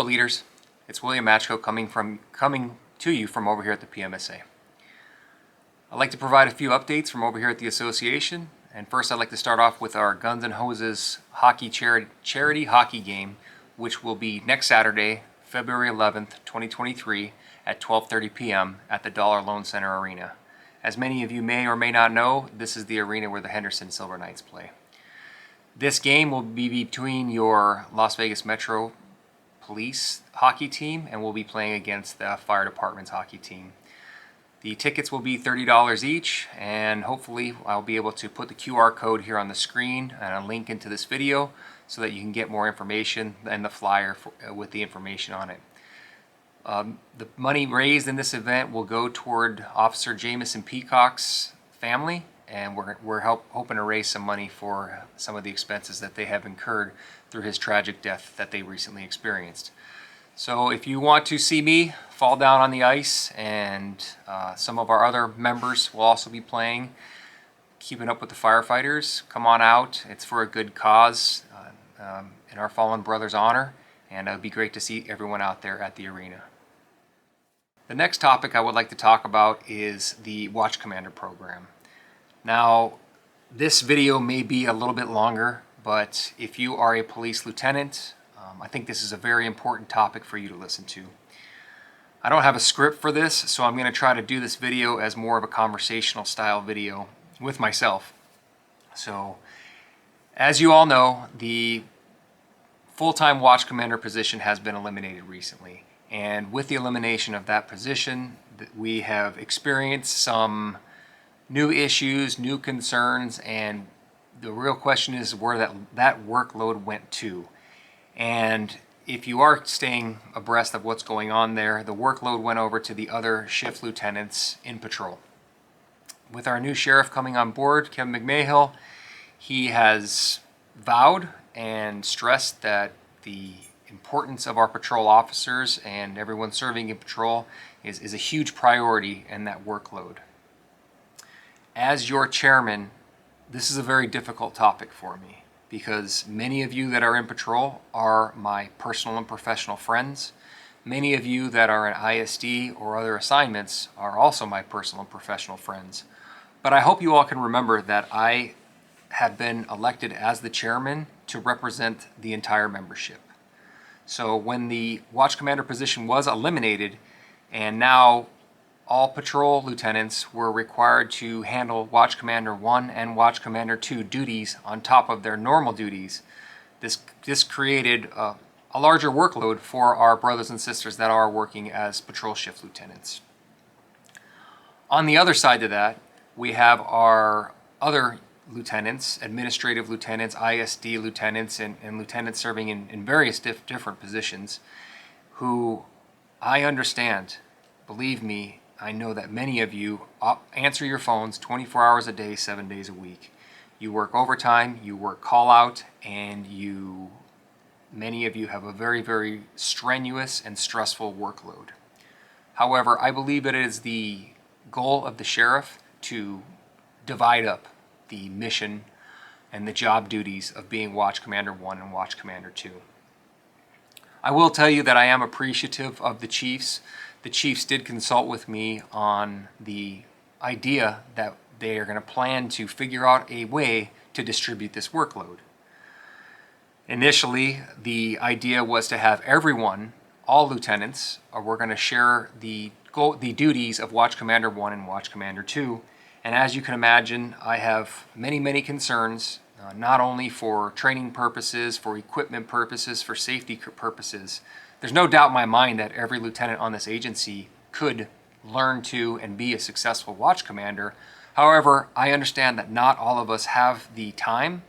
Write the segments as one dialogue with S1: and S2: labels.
S1: leaders. It's William Matchko coming to you from over here at the PMSA. I'd like to provide a few updates from over here at the association. And first I'd like to start off with our Guns and Hoses hockey charity hockey game, which will be next Saturday, February 11th, 2023 at 12:30 p.m. at the Dollar Loan Center Arena. As many of you may or may not know, this is the arena where the Henderson Silver Knights play. This game will be between your Las Vegas Metro Police hockey team and we'll be playing against the fire department's hockey team. The tickets will be $30 each, and hopefully I'll be able to put the QR code here on the screen and a link into this video so that you can get more information and the flyer with the information on it. The money raised in this event will go toward Officer Jameson Peacock's family, and we're hoping to raise some money for some of the expenses that they have incurred through his tragic death that they recently experienced. So if you want to see me fall down on the ice, and some of our other members will also be playing, keeping up with the firefighters, come on out. It's for a good cause in our fallen brother's honor, and it would be great to see everyone out there at the arena. The next topic I would like to talk about is the Watch Commander program. Now, this video may be a little bit longer, but if you are a police lieutenant, I think this is a very important topic for you to listen to. I don't have a script for this, so I'm going to try to do this video as more of a conversational style video with myself. So, as you all know, the full-time Watch Commander position has been eliminated recently. And with the elimination of that position, we have experienced some new issues, new concerns, and the real question is where that workload went to. And if you are staying abreast of what's going on there, the workload went over to the other shift lieutenants in patrol. With our new sheriff coming on board, Kevin McMahill, he has vowed and stressed that the importance of our patrol officers and everyone serving in patrol is a huge priority in that workload. As your chairman, this is a very difficult topic for me because many of you that are in patrol are my personal and professional friends. Many of you that are in ISD or other assignments are also my personal and professional friends. But I hope you all can remember that I have been elected as the chairman to represent the entire membership. So when the Watch Commander position was eliminated, and now all patrol lieutenants were required to handle Watch Commander 1 and Watch Commander 2 duties on top of their normal duties, this created a larger workload for our brothers and sisters that are working as patrol shift lieutenants. On the other side of that, we have our other lieutenants, administrative lieutenants, ISD lieutenants, and lieutenants serving in various different positions who I understand, believe me, I know that many of you answer your phones 24 hours a day, 7 days a week. You work overtime, you work call out, and many of you have a very, very strenuous and stressful workload. However, I believe it is the goal of the sheriff to divide up the mission and the job duties of being Watch Commander 1 and Watch Commander 2. I will tell you that I am appreciative of the chiefs. The chiefs did consult with me on the idea that they are going to plan to figure out a way to distribute this workload. Initially, the idea was to have everyone, all lieutenants, we're going to share the duties of Watch Commander 1 and Watch Commander 2. And as you can imagine, I have many, many concerns, not only for training purposes, for equipment purposes, for safety purposes. There's no doubt in my mind that every lieutenant on this agency could learn to and be a successful Watch Commander. However, I understand that not all of us have the time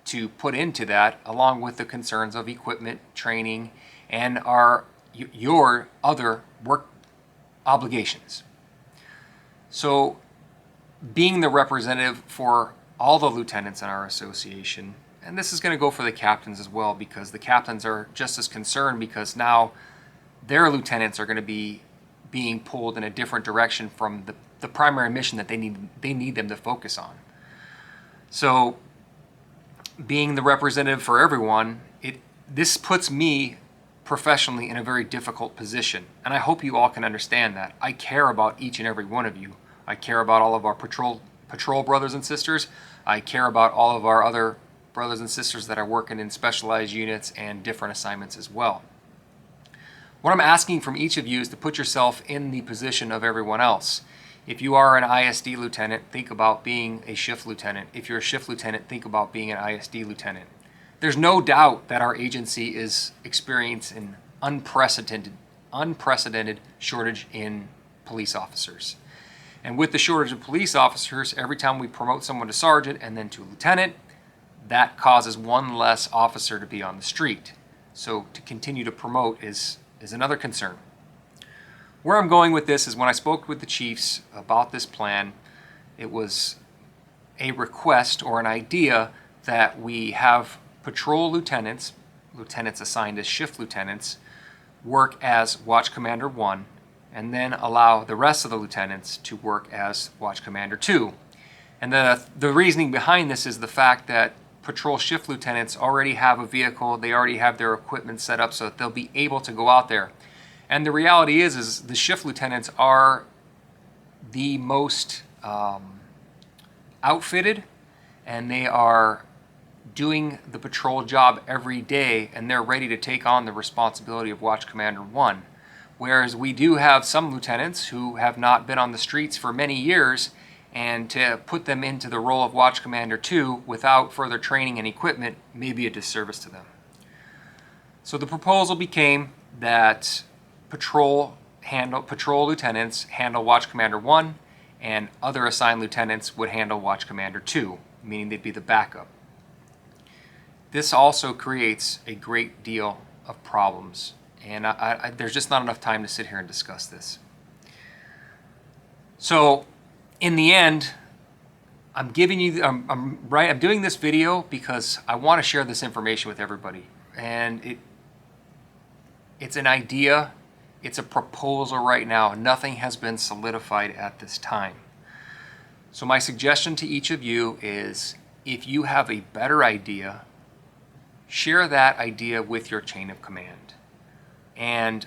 S1: to put into that, along with the concerns of equipment, training, and your other work obligations. So, being the representative for all the lieutenants in our association, and this is going to go for the captains as well, because the captains are just as concerned because now their lieutenants are going to be being pulled in a different direction from the primary mission that they need them to focus on. So being the representative for everyone, this puts me professionally in a very difficult position. And I hope you all can understand that. I care about each and every one of you. I care about all of our patrol brothers and sisters. I care about all of our other brothers and sisters that are working in specialized units and different assignments as well. What I'm asking from each of you is to put yourself in the position of everyone else. If you are an ISD lieutenant, think about being a shift lieutenant. If you're a shift lieutenant, think about being an ISD lieutenant. There's no doubt that our agency is experiencing unprecedented shortage in police officers. And with the shortage of police officers, every time we promote someone to sergeant and then to lieutenant, that causes one less officer to be on the street. So to continue to promote is another concern. Where I'm going with this is when I spoke with the chiefs about this plan, it was a request or an idea that we have patrol lieutenants assigned as shift lieutenants, work as Watch Commander 1, and then allow the rest of the lieutenants to work as Watch Commander 2. And the reasoning behind this is the fact that patrol shift lieutenants already have a vehicle, they already have their equipment set up so that they'll be able to go out there. And the reality is the shift lieutenants are the most outfitted, and they are doing the patrol job every day, and they're ready to take on the responsibility of Watch Commander 1. Whereas we do have some lieutenants who have not been on the streets for many years, and to put them into the role of Watch Commander 2 without further training and equipment may be a disservice to them. So the proposal became that patrol lieutenants handle Watch Commander 1, and other assigned lieutenants would handle Watch Commander 2, meaning they'd be the backup. This also creates a great deal of problems, and there's just not enough time to sit here and discuss this. So in the end, I'm doing this video because I want to share this information with everybody, and it's an idea, it's a proposal right now. Nothing has been solidified at this time. So my suggestion to each of you is, if you have a better idea, share that idea with your chain of command. And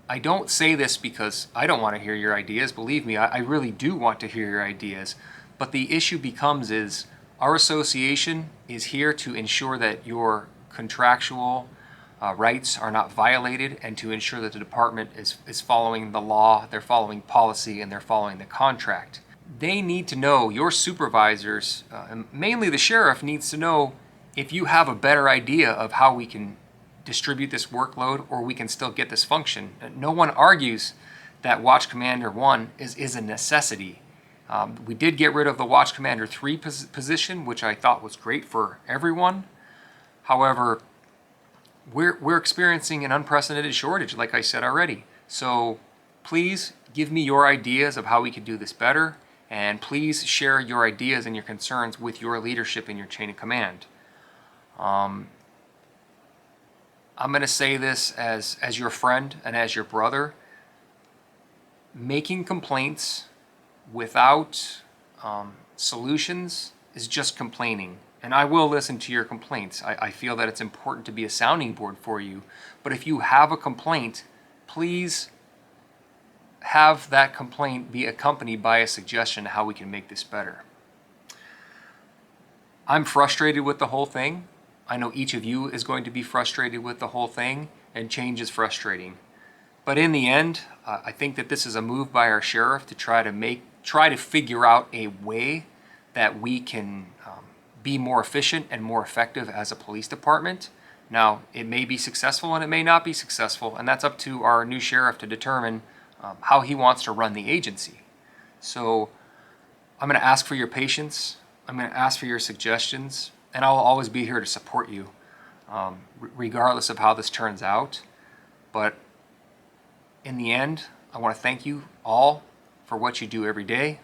S1: I don't say this because I don't want to hear your ideas. Believe me, I really do want to hear your ideas. But the issue becomes is our association is here to ensure that your contractual rights are not violated, and to ensure that the department is following the law, they're following policy, and they're following the contract. They need to know, your supervisors, mainly the sheriff, needs to know if you have a better idea of how we can distribute this workload, or we can still get this function. No one argues that Watch Commander 1 is a necessity. We did get rid of the Watch Commander 3 position, which I thought was great for everyone. However, we're experiencing an unprecedented shortage, like I said already. So please give me your ideas of how we could do this better, and please share your ideas and your concerns with your leadership in your chain of command. I'm going to say this as your friend and as your brother. Making complaints without solutions is just complaining. And I will listen to your complaints. I feel that it's important to be a sounding board for you. But if you have a complaint, please have that complaint be accompanied by a suggestion to how we can make this better. I'm frustrated with the whole thing. I know each of you is going to be frustrated with the whole thing, and change is frustrating. But in the end, I think that this is a move by our sheriff to try to figure out a way that we can be more efficient and more effective as a police department. Now, it may be successful and it may not be successful, and that's up to our new sheriff to determine how he wants to run the agency. So I'm going to ask for your patience. I'm going to ask for your suggestions, and I'll always be here to support you, regardless of how this turns out. But in the end, I want to thank you all for what you do every day.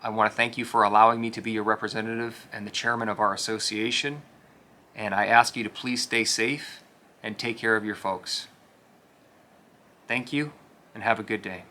S1: I want to thank you for allowing me to be your representative and the chairman of our association. And I ask you to please stay safe and take care of your folks. Thank you, and have a good day.